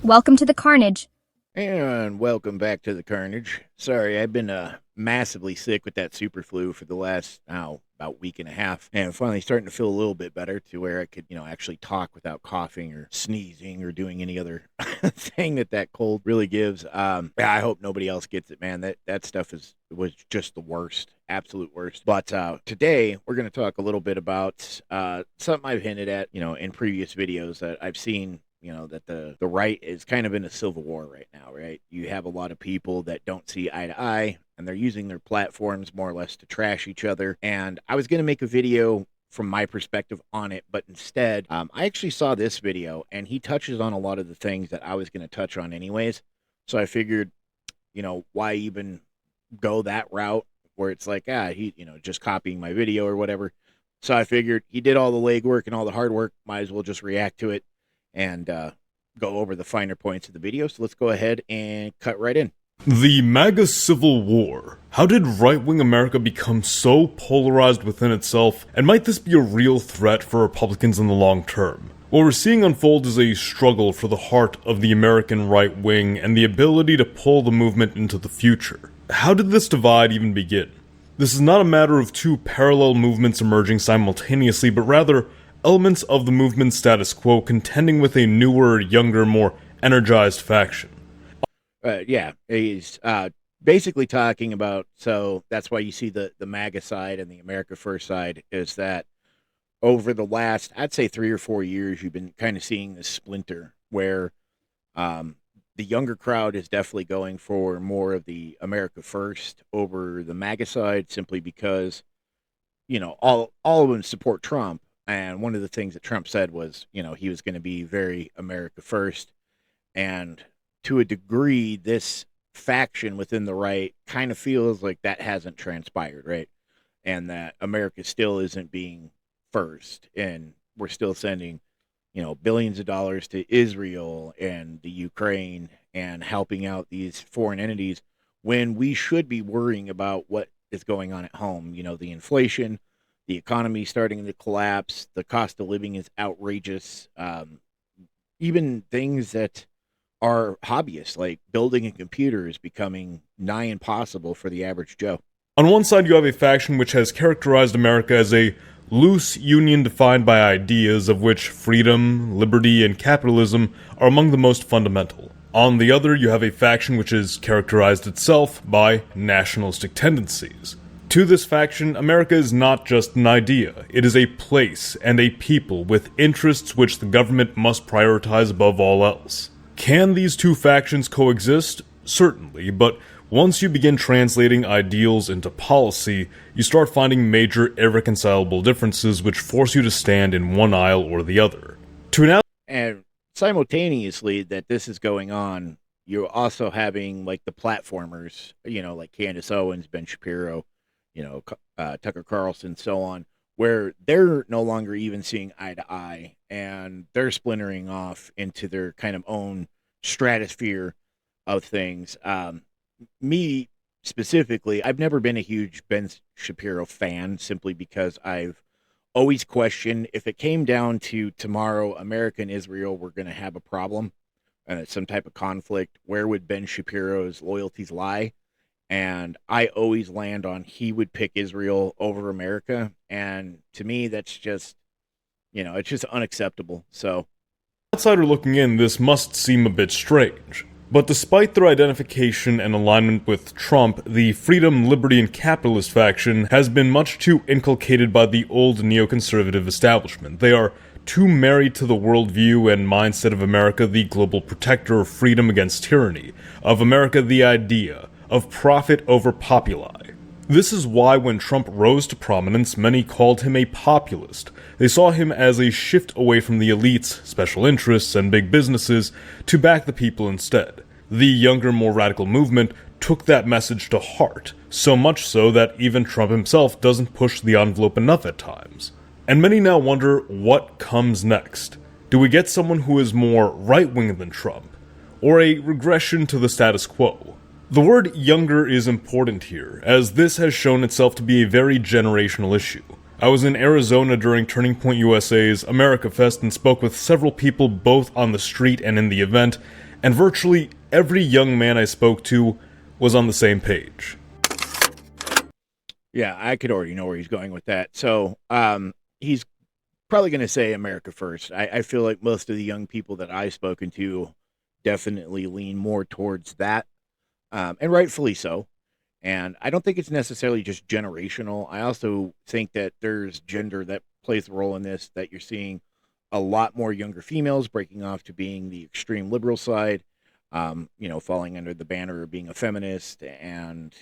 Welcome to the carnage. And welcome back to the carnage. Sorry, I've been massively sick with that super flu for the last about week and a half, and finally starting to feel a little bit better to where I could actually talk without coughing or sneezing or doing any other thing that cold really gives. Yeah, I hope nobody else gets it, man. That stuff was just the worst, absolute worst. But today we're going to talk a little bit about something I've hinted at, in previous videos that I've seen. That the right is kind of in a civil war right now, right? You have a lot of people that don't see eye to eye, and they're using their platforms more or less to trash each other. And I was going to make a video from my perspective on it, but instead, I actually saw this video, and he touches on a lot of the things that I was going to touch on anyways. So I figured, why even go that route where it's like, he, just copying my video or whatever. So I figured he did all the legwork and all the hard work, might as well just react to it and go over the finer points of the video. So let's go ahead and cut right in. The MAGA Civil War. How did right-wing America become so polarized within itself, and might this be a real threat for Republicans in the long term? What we're seeing unfold is a struggle for the heart of the American right wing and the ability to pull the movement into the future. How did this divide even begin? This is not a matter of two parallel movements emerging simultaneously, but rather elements of the movement status quo contending with a newer, younger, more energized faction. He's basically talking about, so that's why you see the MAGA side and the America First side, is that over the last, I'd say 3 or 4 years, you've been kind of seeing this splinter where the younger crowd is definitely going for more of the America First over the MAGA side, simply because, all of them support Trump. And one of the things that Trump said was, he was going to be very America first. And to a degree, this faction within the right kind of feels like that hasn't transpired, right? And that America still isn't being first. And we're still sending, billions of dollars to Israel and the Ukraine and helping out these foreign entities when we should be worrying about what is going on at home. The inflation, the economy starting to collapse, the cost of living is outrageous. Even things that are hobbyists, like building a computer, is becoming nigh impossible for the average Joe. On one side, you have a faction which has characterized America as a loose union defined by ideas of which freedom, liberty, and capitalism are among the most fundamental. On the other, you have a faction which has characterized itself by nationalistic tendencies. To this faction, America is not just an idea, it is a place and a people with interests which the government must prioritize above all else. Can these two factions coexist? Certainly, but once you begin translating ideals into policy, you start finding major irreconcilable differences which force you to stand in one aisle or the other. And simultaneously that this is going on, you're also having like the platformers, like Candace Owens, Ben Shapiro, Tucker Carlson, so on, where they're no longer even seeing eye to eye, and they're splintering off into their kind of own stratosphere of things. Me specifically, I've never been a huge Ben Shapiro fan, simply because I've always questioned if it came down to tomorrow, America and Israel were going to have a problem, some type of conflict, where would Ben Shapiro's loyalties lie? And I always land on he would pick Israel over America. And to me, that's just, it's just unacceptable. So, outsider looking in, this must seem a bit strange. But despite their identification and alignment with Trump, the freedom, liberty, and capitalist faction has been much too inculcated by the old neoconservative establishment. They are too married to the worldview and mindset of America, the global protector of freedom against tyranny, of America the idea, of profit over populi. This is why when Trump rose to prominence, many called him a populist. They saw him as a shift away from the elites, special interests, and big businesses to back the people instead. The younger, more radical movement took that message to heart, so much so that even Trump himself doesn't push the envelope enough at times. And many now wonder what comes next. Do we get someone who is more right-wing than Trump? Or a regression to the status quo? The word younger is important here, as this has shown itself to be a very generational issue. I was in Arizona during Turning Point USA's America Fest and spoke with several people both on the street and in the event, and virtually every young man I spoke to was on the same page. Yeah, I could already know where he's going with that. So he's probably going to say America first. I feel like most of the young people that I've spoken to definitely lean more towards that, and rightfully so. And I don't think it's necessarily just generational. I also think that there's gender that plays a role in this, that you're seeing a lot more younger females breaking off to being the extreme liberal side, falling under the banner of being a feminist and,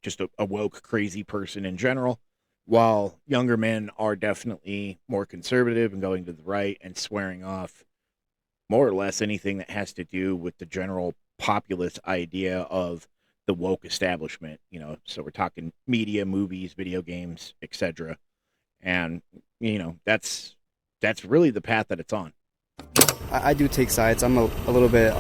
just a woke, crazy person in general, while younger men are definitely more conservative and going to the right and swearing off more or less anything that has to do with the general populist idea of the woke establishment. So we're talking media, movies, video games, etc. And that's really the path that it's on. I do take sides. I'm a little bit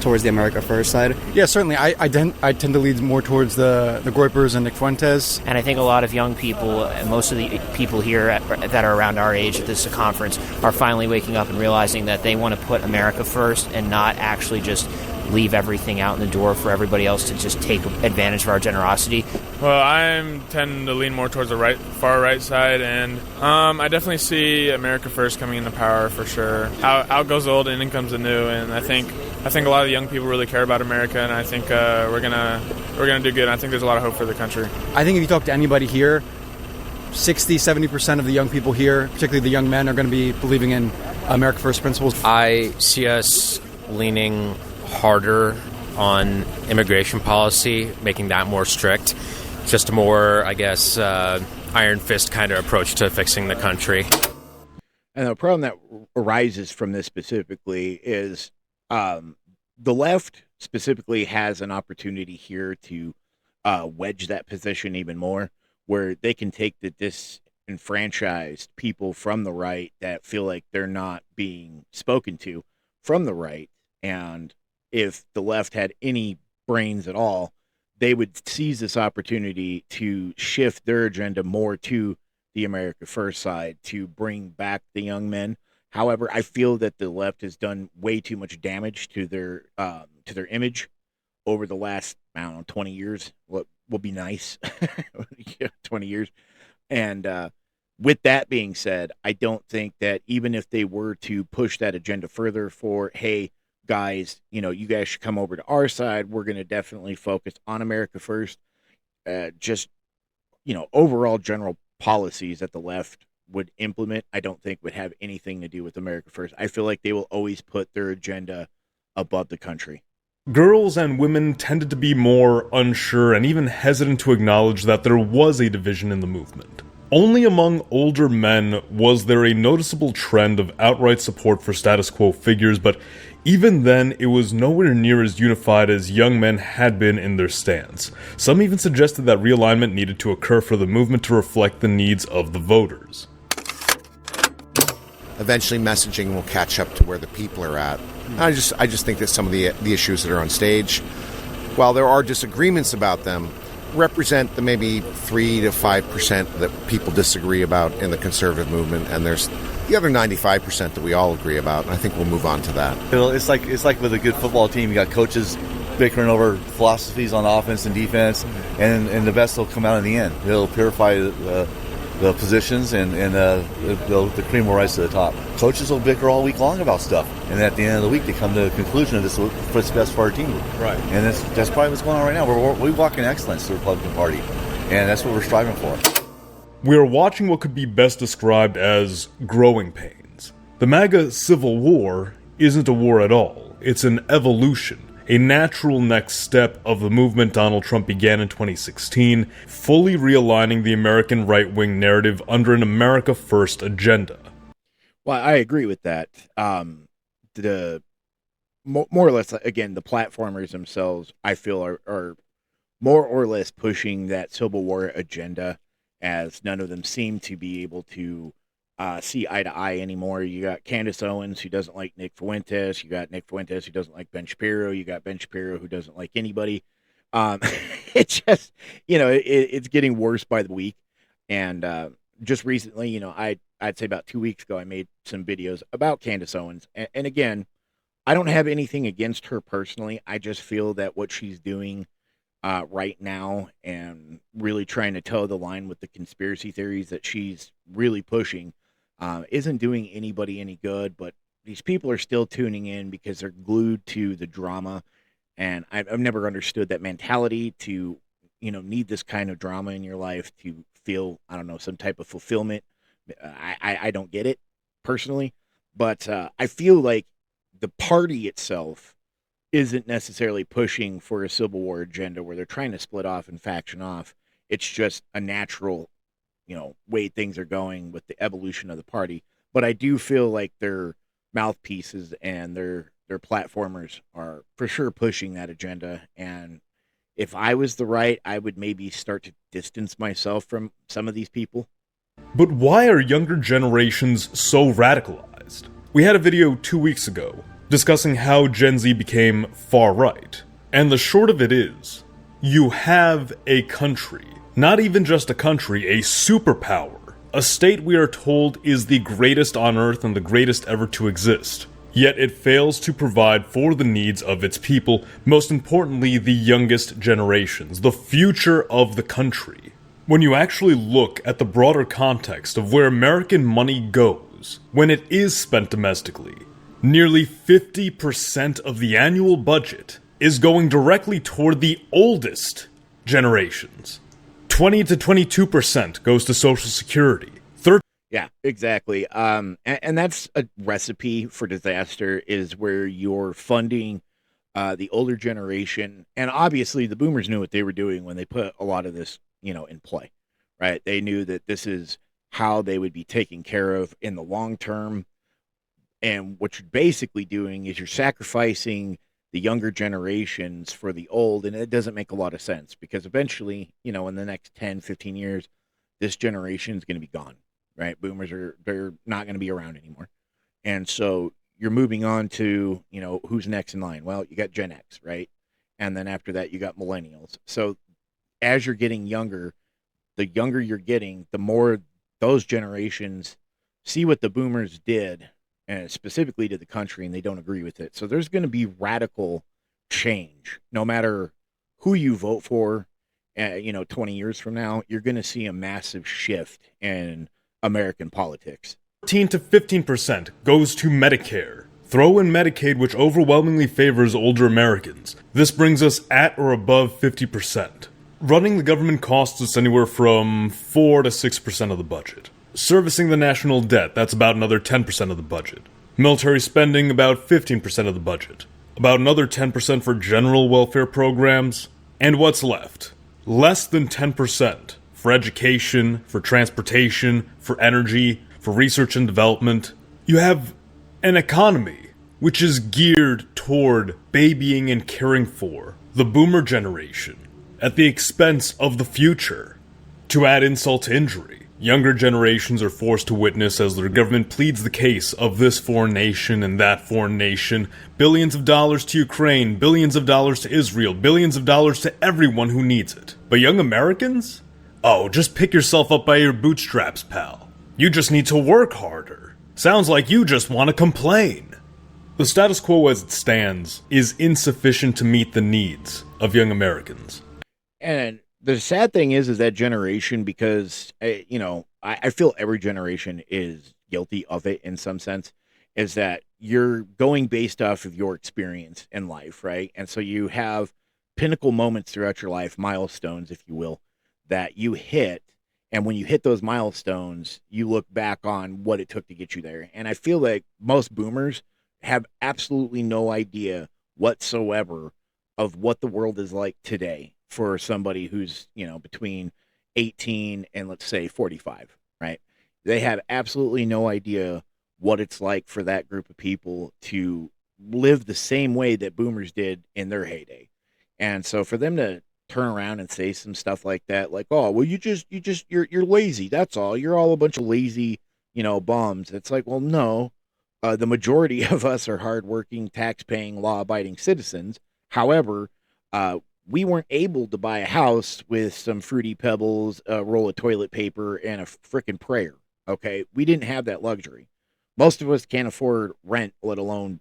towards the America First side. Yeah, certainly. I tend to lead more towards the Groypers and Nick Fuentes. And I think a lot of young people, most of the people here that are around our age at this conference, are finally waking up and realizing that they want to put America first and not actually just leave everything out in the door for everybody else to just take advantage of our generosity. Well, I tend to lean more towards the far right side, and I definitely see America First coming into power for sure. Out goes the old and in comes the new, and I think a lot of young people really care about America, and I think we're gonna do good. And I think there's a lot of hope for the country. I think if you talk to anybody here, 60-70% of the young people here, particularly the young men, are going to be believing in America First principles. I see us leaning harder on immigration policy, making that more strict. Just a more, iron fist kind of approach to fixing the country. And the problem that arises from this specifically is the left specifically has an opportunity here to wedge that position even more, where they can take the disenfranchised people from the right that feel like they're not being spoken to from the right. And if the left had any brains at all, they would seize this opportunity to shift their agenda more to the America First side to bring back the young men. However, I feel that the left has done way too much damage to their image over the last, 20 years. What will be nice, 20 years. And with that being said, I don't think that even if they were to push that agenda further for, hey, guys, you guys should come over to our side. We're going to definitely focus on America First. Overall general policies that the left would implement, I don't think would have anything to do with America First. I feel like they will always put their agenda above the country. Girls and women tended to be more unsure and even hesitant to acknowledge that there was a division in the movement. Only among older men was there a noticeable trend of outright support for status quo figures, but even then, it was nowhere near as unified as young men had been in their stance. Some even suggested that realignment needed to occur for the movement to reflect the needs of the voters. Eventually, messaging will catch up to where the people are at. I just think that some of the issues that are on stage, while there are disagreements about them, represent the maybe 3 to 5% that people disagree about in the conservative movement, and there's the other 95% that we all agree about, and I think we'll move on to that. It's like with a good football team, you got coaches bickering over philosophies on offense and defense, and the best will come out in the end. It'll purify the positions, and the cream will rise to the top. Coaches will bicker all week long about stuff, and at the end of the week, they come to the conclusion of this is what's best for our team. Right. And that's probably what's going on right now. We walk in excellence to the Republican Party, and that's what we're striving for. We are watching what could be best described as growing pains. The MAGA Civil War isn't a war at all. It's an evolution, a natural next step of the movement Donald Trump began in 2016, fully realigning the American right-wing narrative under an America First agenda. Well, I agree with that. The more or less, again, the platformers themselves, I feel, are more or less pushing that Civil War agenda, as none of them seem to be able to see eye to eye anymore. You got Candace Owens, who doesn't like Nick Fuentes. You got Nick Fuentes, who doesn't like Ben Shapiro. You got Ben Shapiro, who doesn't like anybody. It's just, it's getting worse by the week. And just recently, I'd say about 2 weeks ago, I made some videos about Candace Owens. And again, I don't have anything against her personally. I just feel that what she's doing right now and really trying to toe the line with the conspiracy theories that she's really pushing isn't doing anybody any good. But these people are still tuning in because they're glued to the drama. And I've never understood that mentality to, need this kind of drama in your life to feel, I don't know, some type of fulfillment. I don't get it personally, but I feel like the party itself isn't necessarily pushing for a civil war agenda where they're trying to split off and faction off. It's just a natural, way things are going with the evolution of the party. But I do feel like their mouthpieces and their platformers are for sure pushing that agenda. And if I was the right, I would maybe start to distance myself from some of these people. But why are younger generations so radicalized? We had a video 2 weeks ago discussing how Gen Z became far right. And the short of it is, you have a country, not even just a country, a superpower, a state we are told is the greatest on earth and the greatest ever to exist. Yet it fails to provide for the needs of its people, most importantly the youngest generations, the future of the country. When you actually look at the broader context of where American money goes when it is spent domestically, nearly 50% of the annual budget is going directly toward the oldest generations. 20 to 22% goes to Social Security. Yeah, exactly. And that's a recipe for disaster, is where you're funding the older generation. And obviously the boomers knew what they were doing when they put a lot of this, in play, right? They knew that this is how they would be taken care of in the long term. And what you're basically doing is you're sacrificing the younger generations for the old. And it doesn't make a lot of sense because eventually, in the next 10, 15 years, this generation is going to be gone. Right, boomers they're not going to be around anymore, and so you're moving on to who's next in line. Well, you got Gen X, right, and then after that you got millennials. So as you're getting younger, the younger you're getting, the more those generations see what the boomers did, and specifically to the country, and they don't agree with it. So there's going to be radical change, no matter who you vote for. 20 years from now, you're going to see a massive shift in American politics. 13 to 15% goes to Medicare. Throw in Medicaid, which overwhelmingly favors older Americans. This brings us at or above 50%. Running the government costs us anywhere from 4 to 6% of the budget. Servicing the national debt, that's about another 10% of the budget. Military spending, about 15% of the budget. About another 10% for general welfare programs. And what's left? Less than 10%. For education, for transportation, for energy, for research and development. You have an economy which is geared toward babying and caring for the boomer generation at the expense of the future. To add insult to injury, younger generations are forced to witness as their government pleads the case of this foreign nation and that foreign nation, billions of dollars to Ukraine, billions of dollars to Israel, billions of dollars to everyone who needs it. But young Americans? Oh, just pick yourself up by your bootstraps, pal. You just need to work harder. Sounds like you just want to complain. The status quo as it stands is insufficient to meet the needs of young Americans. And the sad thing is that generation, because, I feel every generation is guilty of it in some sense, is that you're going based off of your experience in life, right? And so you have pinnacle moments throughout your life, milestones, if you will, that you hit, and when you hit those milestones, you look back on what it took to get you there. And I feel like most boomers have absolutely no idea whatsoever of what the world is like today for somebody who's, between 18 and let's say 45, right? They have absolutely no idea what it's like for that group of people to live the same way that boomers did in their heyday. And so for them to turn around and say some stuff like that, like, oh, well, you're lazy. That's all. You're all a bunch of lazy, bums. It's like, well, no, the majority of us are hardworking, tax-paying, law-abiding citizens. However, we weren't able to buy a house with some Fruity Pebbles, a roll of toilet paper, and a frickin' prayer. Okay, we didn't have that luxury. Most of us can't afford rent, let alone,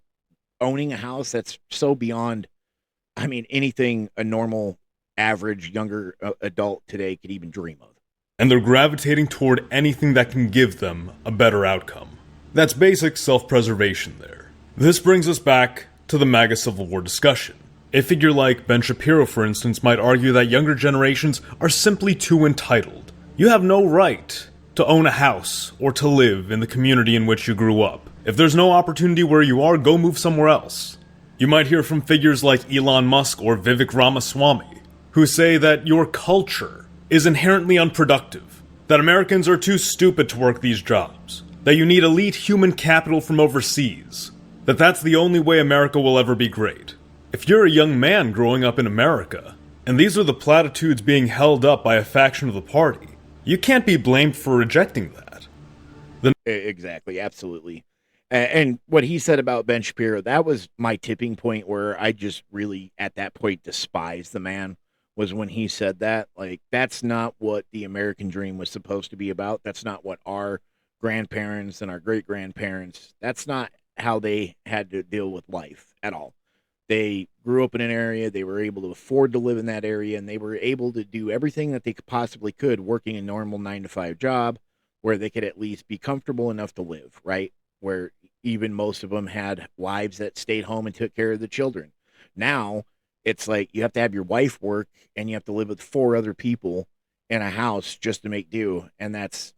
owning a house that's so beyond, I mean, anything a normal, average, younger adult today could even dream of. And they're gravitating toward anything that can give them a better outcome. That's basic self-preservation there. This brings us back to the MAGA Civil War discussion. A figure like Ben Shapiro, for instance, might argue that younger generations are simply too entitled. You have no right to own a house or to live in the community in which you grew up. If there's no opportunity where you are, go move somewhere else. You might hear from figures like Elon Musk or Vivek Ramaswamy, who say that your culture is inherently unproductive, that Americans are too stupid to work these jobs, that you need elite human capital from overseas, that that's the only way America will ever be great. If you're a young man growing up in America, and these are the platitudes being held up by a faction of the party, you can't be blamed for rejecting that. Exactly, absolutely. And what he said about Ben Shapiro, that was my tipping point where I just really, at that point, despised the man, was when he said that. Like, that's not what the American dream was supposed to be about. That's not what our grandparents and our great-grandparents, that's not how they had to deal with life at all. They grew up in an area, they were able to afford to live in that area, and they were able to do everything that they possibly could working a normal 9-to-5 job where they could at least be comfortable enough to live, right? Where even most of them had wives that stayed home and took care of the children. Now, it's like you have to have your wife work and you have to live with 4 other people in a house just to make do, and it's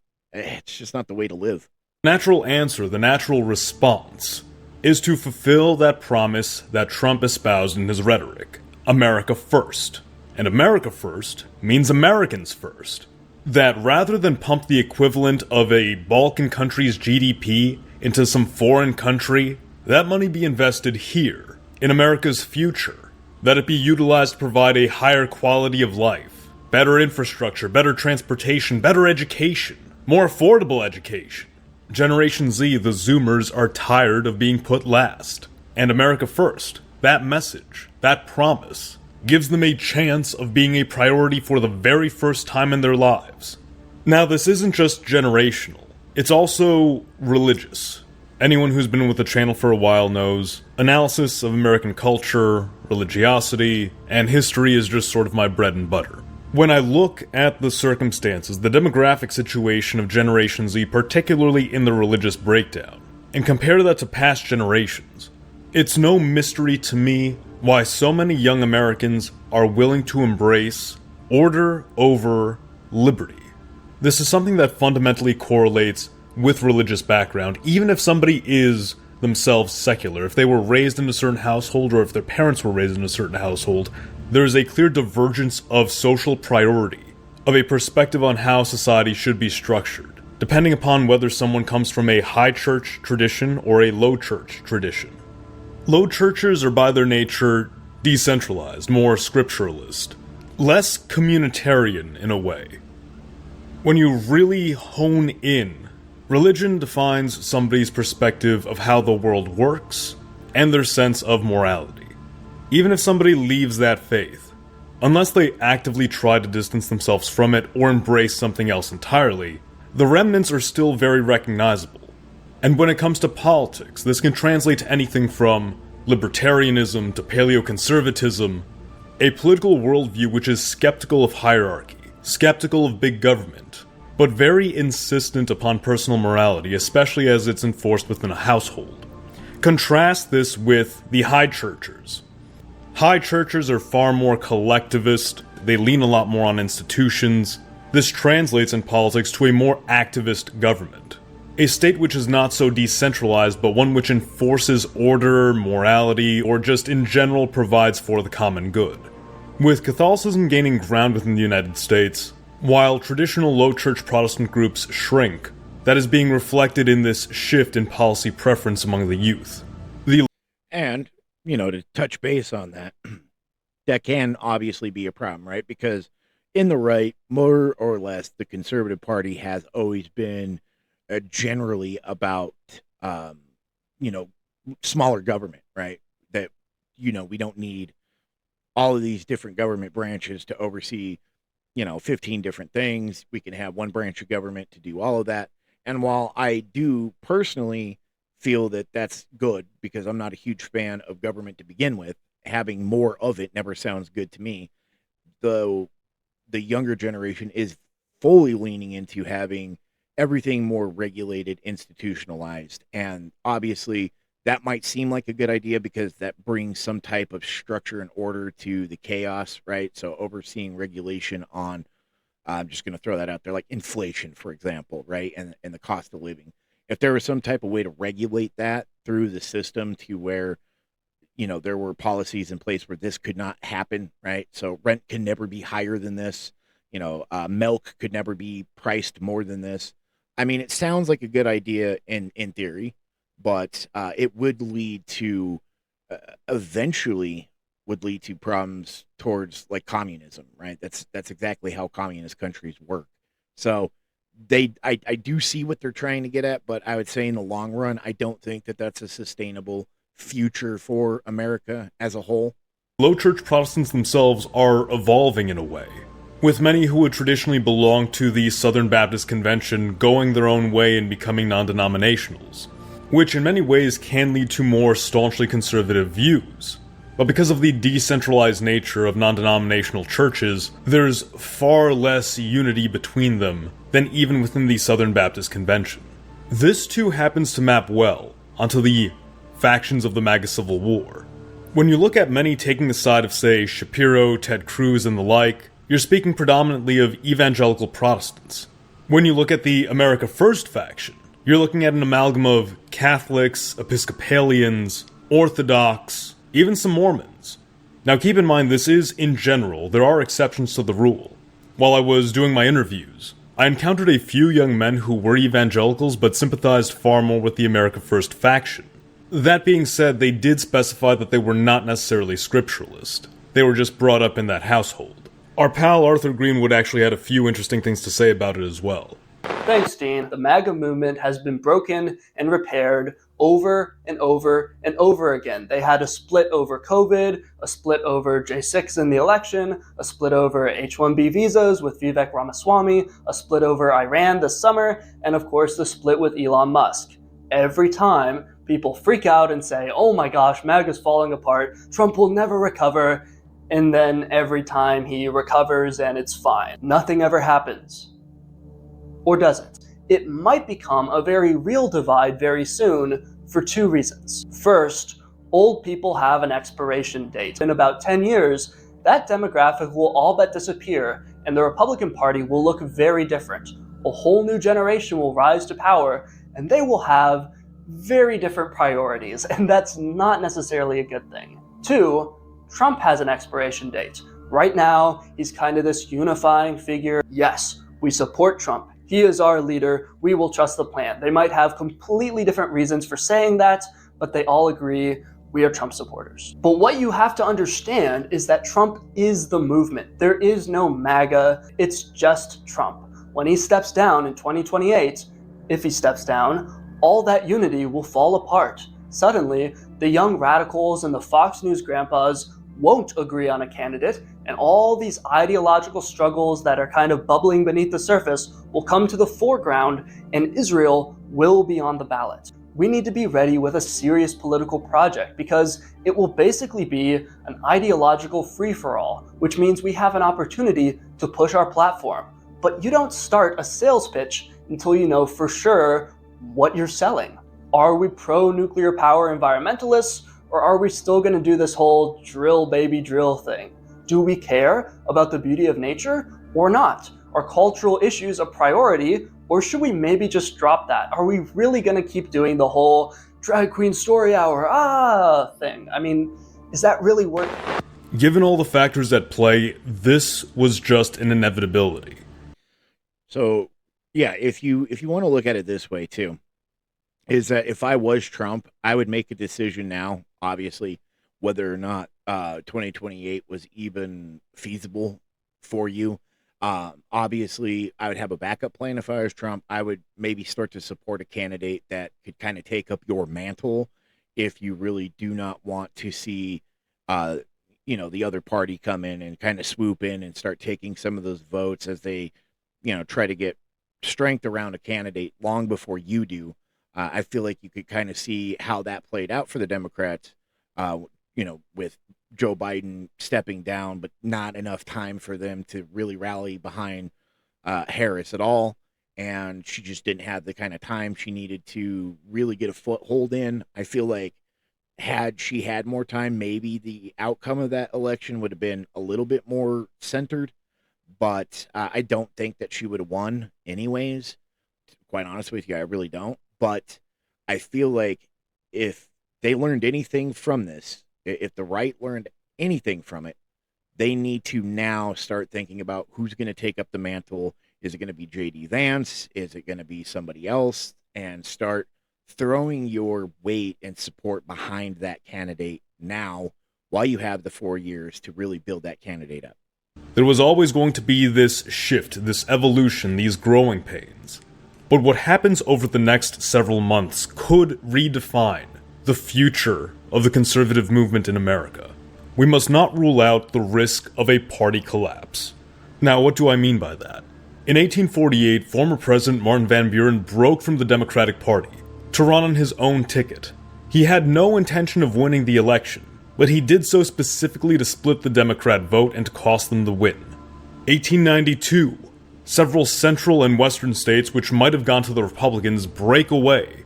just not the way to live. Natural answer, the natural response, is to fulfill that promise that Trump espoused in his rhetoric. America first. And America first means Americans first. That rather than pump the equivalent of a Balkan country's GDP into some foreign country, that money be invested here, in America's future. That it be utilized to provide a higher quality of life, better infrastructure, better transportation, better education, more affordable education. Generation Z, the Zoomers, are tired of being put last. And America first, that message, that promise, gives them a chance of being a priority for the very first time in their lives. Now, this isn't just generational. It's also religious. Anyone who's been with the channel for a while knows analysis of American culture, religiosity, and history is just sort of my bread and butter. When I look at the circumstances, the demographic situation of Generation Z, particularly in the religious breakdown, and compare that to past generations, it's no mystery to me why so many young Americans are willing to embrace order over liberty. This is something that fundamentally correlates with religious background, even if somebody is themselves secular. If they were raised in a certain household, or if their parents were raised in a certain household, there is a clear divergence of social priority, of a perspective on how society should be structured, depending upon whether someone comes from a high church tradition or a low church tradition. Low churches are by their nature decentralized, more scripturalist, less communitarian in a way. When you really hone in, religion defines somebody's perspective of how the world works and their sense of morality. Even if somebody leaves that faith, unless they actively try to distance themselves from it or embrace something else entirely, the remnants are still very recognizable. And when it comes to politics, this can translate to anything from libertarianism to paleoconservatism, a political worldview which is skeptical of hierarchy, skeptical of big government, but very insistent upon personal morality, especially as it's enforced within a household. Contrast this with the high churchers. High churches are far more collectivist, they lean a lot more on institutions. This translates in politics to a more activist government. A state which is not so decentralized, but one which enforces order, morality, or just in general provides for the common good. With Catholicism gaining ground within the United States, while traditional low church Protestant groups shrink, that is being reflected in this shift in policy preference among the youth. And, to touch base on that, that can obviously be a problem, right? Because in the right, more or less, the Conservative Party has always been generally about, smaller government, right? That, we don't need all of these different government branches to oversee, 15 different things. We can have one branch of government to do all of that. And while I do personally feel that that's good because I'm not a huge fan of government to begin with. Having more of it never sounds good to me. Though the younger generation is fully leaning into having everything more regulated, institutionalized. And obviously, that might seem like a good idea because that brings some type of structure and order to the chaos, right? So, overseeing regulation on, I'm just going to throw that out there, like inflation, for example, right? And the cost of living. If there was some type of way to regulate that through the system to where, there were policies in place where this could not happen, right? So rent can never be higher than this. Milk could never be priced more than this. I mean, it sounds like a good idea in theory, but it would lead to eventually would lead to problems towards like communism, right? That's exactly how communist countries work. So I do see what they're trying to get at, but I would say in the long run, I don't think that that's a sustainable future for America as a whole. Low church Protestants themselves are evolving in a way, with many who would traditionally belong to the Southern Baptist Convention going their own way and becoming non-denominationals, which in many ways can lead to more staunchly conservative views. But because of the decentralized nature of non-denominational churches, there's far less unity between them than even within the Southern Baptist Convention. This too happens to map well onto the factions of the MAGA Civil War. When you look at many taking the side of, say, Shapiro, Ted Cruz, and the like, you're speaking predominantly of evangelical Protestants. When you look at the America First faction, you're looking at an amalgam of Catholics, Episcopalians, Orthodox, even some Mormons. Now keep in mind this is, in general, there are exceptions to the rule. While I was doing my interviews, I encountered a few young men who were evangelicals but sympathized far more with the America First faction. That being said, they did specify that they were not necessarily scripturalist. They were just brought up in that household. Our pal Arthur Greenwood actually had a few interesting things to say about it as well. Thanks, Dean. The MAGA movement has been broken and repaired over and over and over again. They had a split over COVID, a split over J6 in the election, a split over H-1B visas with Vivek Ramaswamy, a split over Iran this summer, and of course the split with Elon Musk. Every time, people freak out and say, oh my gosh, MAGA's falling apart, Trump will never recover, and then every time he recovers and it's fine. Nothing ever happens. Or does it? It might become a very real divide very soon for two reasons. First, old people have an expiration date. In about 10 years, that demographic will all but disappear, and the Republican Party will look very different. A whole new generation will rise to power, and they will have very different priorities, and that's not necessarily a good thing. Two, Trump has an expiration date. Right now, he's kind of this unifying figure. Yes, we support Trump. He is our leader. We will trust the plan. They might have completely different reasons for saying that, but they all agree we are Trump supporters. But what you have to understand is that Trump is the movement. There is no MAGA. It's just Trump. When he steps down in 2028, if he steps down, all that unity will fall apart. Suddenly, the young radicals and the Fox News grandpas won't agree on a candidate, and all these ideological struggles that are kind of bubbling beneath the surface will come to the foreground, and Israel will be on the ballot. We need to be ready with a serious political project because it will basically be an ideological free-for-all, which means we have an opportunity to push our platform. But you don't start a sales pitch until you know for sure what you're selling. Are we pro-nuclear power environmentalists, or are we still going to do this whole drill baby drill thing? Do we care about the beauty of nature or not? Are cultural issues a priority, or should we maybe just drop that? Are we really going to keep doing the whole drag queen story hour thing? I mean, is that really worth it? Given all the factors at play, this was just an inevitability. So, yeah, if you want to look at it this way too, is that if I was Trump, I would make a decision now, obviously, whether or not 2028 was even feasible for you. Obviously, I would have a backup plan if I was Trump. I would maybe start to support a candidate that could kind of take up your mantle if you really do not want to see, the other party come in and kind of swoop in and start taking some of those votes as they, try to get strength around a candidate long before you do. I feel like you could kind of see how that played out for the Democrats, with Joe Biden stepping down, but not enough time for them to really rally behind Harris at all. And she just didn't have the kind of time she needed to really get a foothold in. I feel like had she had more time, maybe the outcome of that election would have been a little bit more centered. But I don't think that she would have won anyways. Quite honest with you, I really don't. But I feel like if they learned anything from this, if the right learned anything from it, they need to now start thinking about who's going to take up the mantle. Is it going to be J.D. Vance? Is it going to be somebody else? And start throwing your weight and support behind that candidate now while you have the 4 years to really build that candidate up. There was always going to be this shift, this evolution, these growing pains. But what happens over the next several months could redefine the future of the conservative movement in America. We must not rule out the risk of a party collapse. Now, what do I mean by that? In 1848, former President Martin Van Buren broke from the Democratic Party to run on his own ticket. He had no intention of winning the election, but he did so specifically to split the Democrat vote and to cost them the win. 1892, several central and western states which might have gone to the Republicans break away.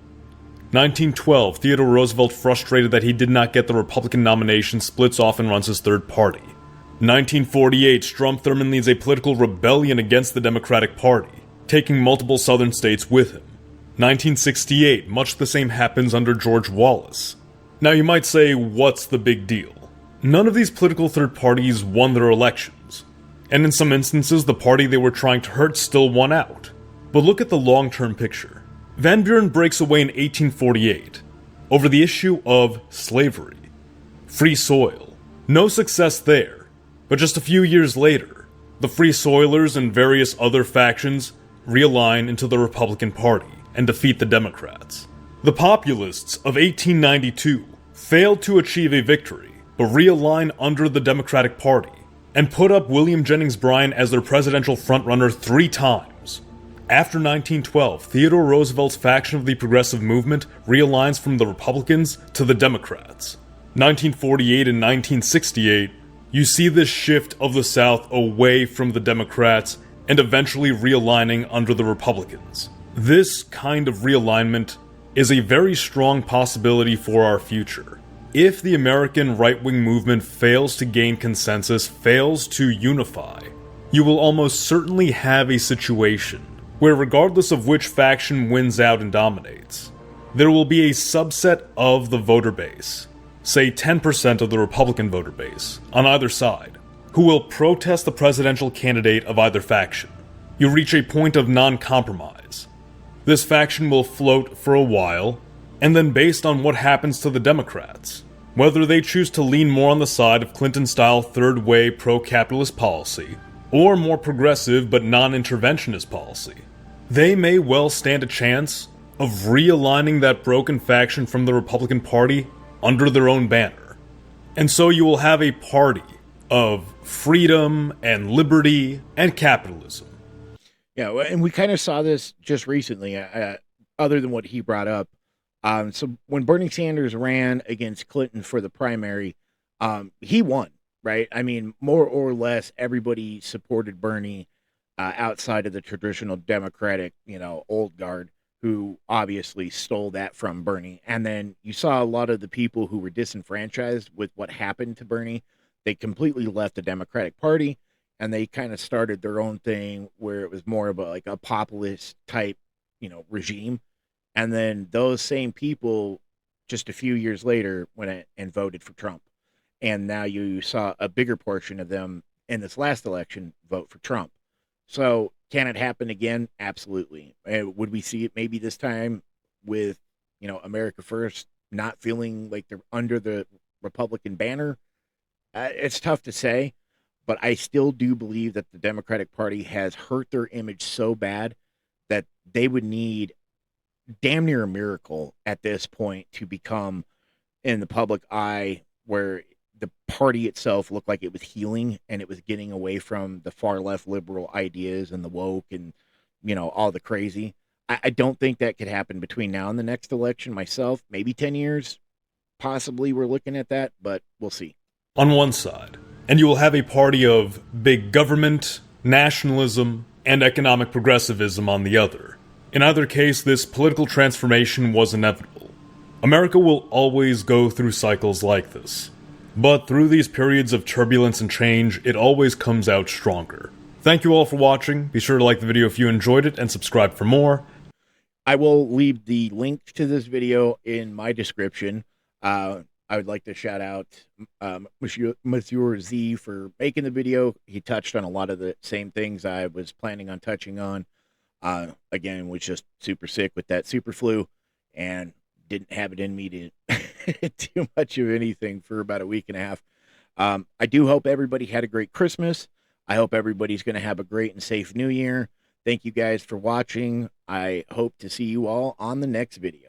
1912, Theodore Roosevelt, frustrated that he did not get the Republican nomination, splits off and runs his third party. 1948, Strom Thurmond leads a political rebellion against the Democratic Party, taking multiple southern states with him. 1968, much the same happens under George Wallace. Now you might say, what's the big deal? None of these political third parties won their elections, and in some instances the party they were trying to hurt still won out. But look at the long-term picture. Van Buren breaks away in 1848 over the issue of slavery, free soil. No success there, but just a few years later, the Free Soilers and various other factions realign into the Republican Party and defeat the Democrats. The Populists of 1892 failed to achieve a victory, but realign under the Democratic Party and put up William Jennings Bryan as their presidential frontrunner 3 times. After 1912, Theodore Roosevelt's faction of the progressive movement realigns from the Republicans to the Democrats. 1948 and 1968, you see this shift of the South away from the Democrats and eventually realigning under the Republicans. This kind of realignment is a very strong possibility for our future. If the American right-wing movement fails to gain consensus, fails to unify, you will almost certainly have a situation where, regardless of which faction wins out and dominates, there will be a subset of the voter base, say 10% of the Republican voter base, on either side, who will protest the presidential candidate of either faction. You reach a point of non-compromise. This faction will float for a while, and then based on what happens to the Democrats, whether they choose to lean more on the side of Clinton-style third-way pro-capitalist policy, or more progressive but non-interventionist policy, they may well stand a chance of realigning that broken faction from the Republican Party under their own banner. And so you will have a party of freedom and liberty and capitalism. Yeah, and we kind of saw this just recently, other than what he brought up. So when Bernie Sanders ran against Clinton for the primary, he won, right? I mean, more or less everybody supported Bernie outside of the traditional Democratic, old guard, who obviously stole that from Bernie. And then you saw a lot of the people who were disenfranchised with what happened to Bernie. They completely left the Democratic Party, and they kind of started their own thing where it was more of a populist type, regime. And then those same people, just a few years later, went and voted for Trump. And now you saw a bigger portion of them in this last election vote for Trump. So can it happen again? Absolutely. Would we see it maybe this time with, America First not feeling like they're under the Republican banner? It's tough to say, but I still do believe that the Democratic Party has hurt their image so bad that they would need damn near a miracle at this point to become in the public eye where the party itself looked like it was healing and it was getting away from the far left liberal ideas and the woke and, all the crazy. I don't think that could happen between now and the next election myself. Maybe 10 years, possibly we're looking at that, but we'll see. On one side, and you will have a party of big government, nationalism, and economic progressivism on the other. In either case, this political transformation was inevitable. America will always go through cycles like this. But through these periods of turbulence and change, it always comes out stronger. Thank you all for watching. Be sure to like the video if you enjoyed it and subscribe for more. I will leave the link to this video in my description. I would like to shout out Monsieur Z for making the video. He touched on a lot of the same things I was planning on touching on. Again, was just super sick with that super flu and didn't have it in me to too much of anything for about a week and a half. I do hope everybody had a great Christmas. I hope everybody's going to have a great and safe New Year. Thank you guys for watching. I hope to see you all on the next video.